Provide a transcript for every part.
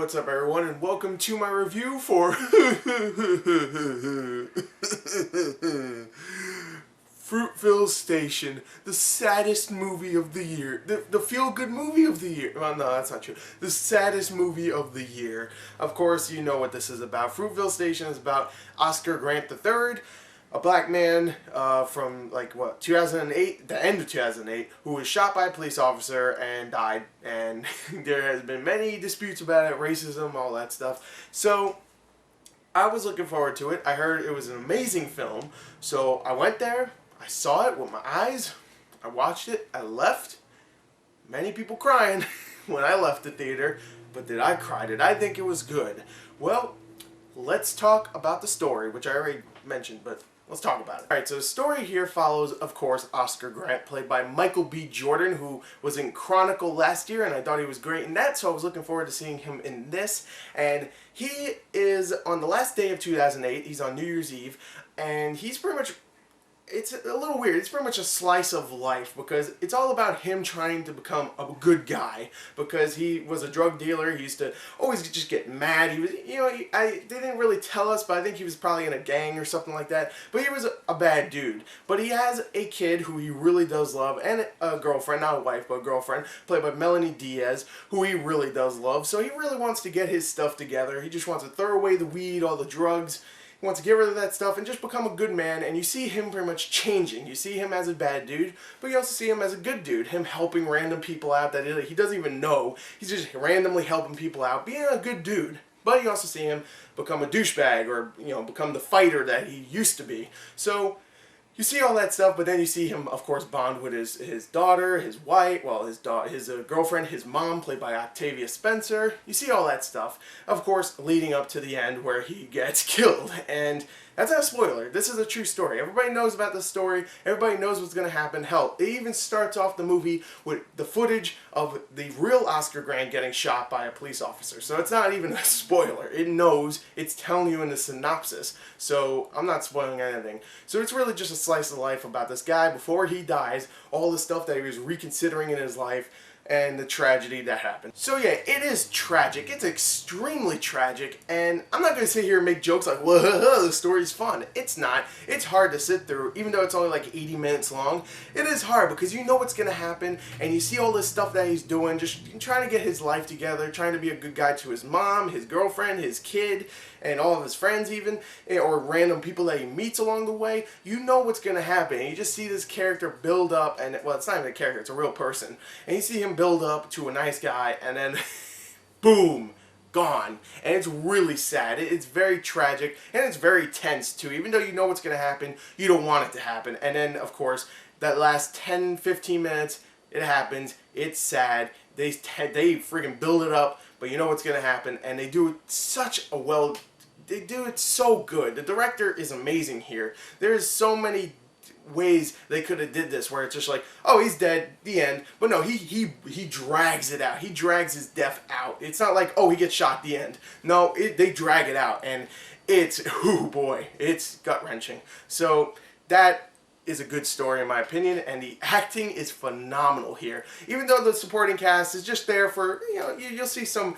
what's up everyone, and welcome to my review for Fruitvale Station, the saddest movie of the year. The feel-good movie of the year. Well, no, that's not true. The saddest movie of the year. Of course, you know what this is about. Fruitvale Station is about Oscar Grant III, a black man from, 2008, the end of 2008, who was shot by a police officer and died. And there has been many disputes about it, racism, all that stuff. So I was looking forward to it. I heard it was an amazing film. So I went there, I saw it with my eyes, I watched it, I left. Many people crying when I left the theater, but did I cry? Did I think it was good? Well, let's talk about the story, which I already mentioned, but let's talk about it. Alright, so the story here follows, of course, Oscar Grant, played by Michael B. Jordan, who was in Chronicle last year, and I thought he was great in that, so I was looking forward to seeing him in this. And he is on the last day of 2008, he's on New Year's Eve, and he's pretty much, it's a little weird. It's pretty much a slice of life because it's all about him trying to become a good guy because he was a drug dealer. He used to always just get mad. He was, they didn't really tell us, but I think he was probably in a gang or something like that. But he was a bad dude. But he has a kid who he really does love and a girlfriend, not a wife, but a girlfriend, played by Melanie Diaz, who he really does love. So he really wants to get his stuff together. He just wants to throw away the weed, all the drugs. He wants to get rid of that stuff and just become a good man, and you see him pretty much changing. You see him as a bad dude, but you also see him as a good dude. Him helping random people out that he doesn't even know. He's just randomly helping people out, being a good dude. But you also see him become a douchebag or, become the fighter that he used to be. So you see all that stuff, but then you see him, of course, bond with his daughter, his wife, well, his girlfriend, his mom, played by Octavia Spencer. You see all that stuff, of course, leading up to the end where he gets killed. And that's not a spoiler. This is a true story. Everybody knows about this story. Everybody knows what's going to happen. Hell, it even starts off the movie with the footage of the real Oscar Grant getting shot by a police officer. So it's not even a spoiler. It knows. It's telling you in the synopsis. So I'm not spoiling anything. So it's really just a slice of life about this guy before he dies, all the stuff that he was reconsidering in his life, and the tragedy that happened. So yeah, it is tragic. It's extremely tragic, and I'm not going to sit here and make jokes like, whoa, the story's fun. It's not. It's hard to sit through, even though it's only like 80 minutes long. It is hard because you know what's going to happen, and you see all this stuff that he's doing, just trying to get his life together, trying to be a good guy to his mom, his girlfriend, his kid, and all of his friends even, or random people that he meets along the way. You know what's going to happen, and you just see this character build up, and, well, it's not even a character, it's a real person, and you see him build up to a nice guy, and then boom, gone. And it's really sad. It's very tragic, and it's very tense too. Even though you know what's going to happen, you don't want it to happen. And then, of course, that last 10-15 minutes, it happens. It's sad. They freaking build it up, but you know what's going to happen, and they do it they do it so good. The director is amazing here. There's so many ways they could have did this where it's just like, oh, he's dead, the end. But no, he drags it out. He drags his death out. It's not like, oh, he gets shot, the end. No, they drag it out, and it's, oh boy, it's gut-wrenching. So that is a good story in my opinion, and the acting is phenomenal here. Even though the supporting cast is just there for, you'll see some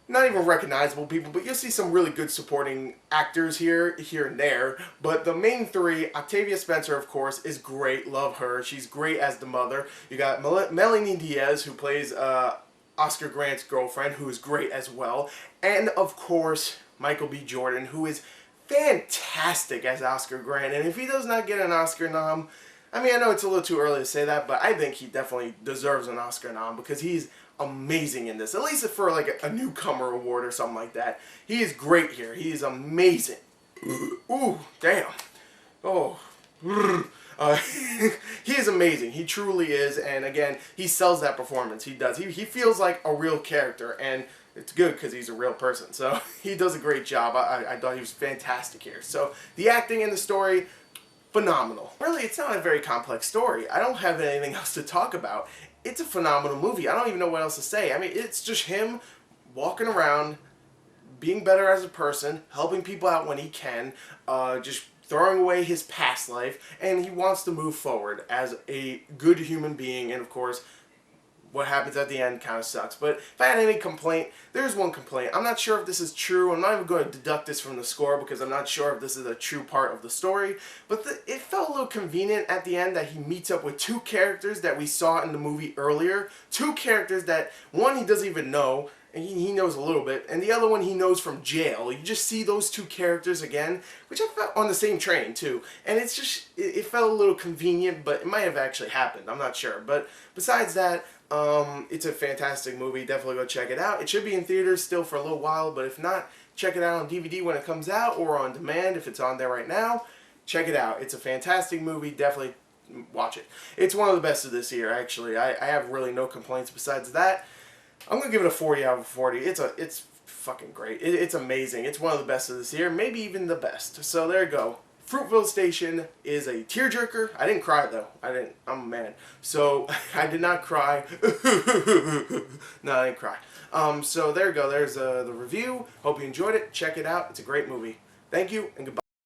not even recognizable people, but you'll see some really good supporting actors here and there. But the main three, Octavia Spencer, of course, is great. Love her. She's great as the mother. You got Melanie Diaz, who plays Oscar Grant's girlfriend, who is great as well. And, of course, Michael B. Jordan, who is fantastic as Oscar Grant. And if he does not get an Oscar nom, I mean, I know it's a little too early to say that, but I think he definitely deserves an Oscar nom because he's amazing in this. At least for like a newcomer award or something like that. He is great here. He is amazing. Ooh, damn. Oh. He is amazing. He truly is. And again, he sells that performance. He does. He feels like a real character. And it's good because he's a real person. So he does a great job. I thought he was fantastic here. So the acting and the story, phenomenal. Really, it's not a very complex story. I don't have anything else to talk about. It's a phenomenal movie. I don't even know what else to say. I mean, it's just him walking around, being better as a person, helping people out when he can, just throwing away his past life, and he wants to move forward as a good human being, and of course, what happens at the end kind of sucks. But if I had any complaint, there's one complaint. I'm not sure if this is true. I'm not even going to deduct this from the score because I'm not sure if this is a true part of the story. But it felt a little convenient at the end that he meets up with two characters that we saw in the movie earlier. Two characters that, one, he doesn't even know, and he knows a little bit, and the other one he knows from jail. You just see those two characters again, which I felt on the same train too. And it's just, it felt a little convenient, but it might have actually happened. I'm not sure. But besides that, it's a fantastic movie. Definitely go check it out. It should be in theaters still for a little while, but if not, check it out on DVD when it comes out, or on demand if it's on there right now. Check it out. It's a fantastic movie. Definitely watch it. It's one of the best of this year, actually. I have really no complaints besides that. I'm going to give it a 40 out of 40. It's fucking great. It's amazing. It's one of the best of this year. Maybe even the best. So there you go. Fruitvale Station is a tearjerker. I didn't cry though. I'm a man. So I did not cry. No, I didn't cry. So there you go. There's the review. Hope you enjoyed it. Check it out. It's a great movie. Thank you and goodbye.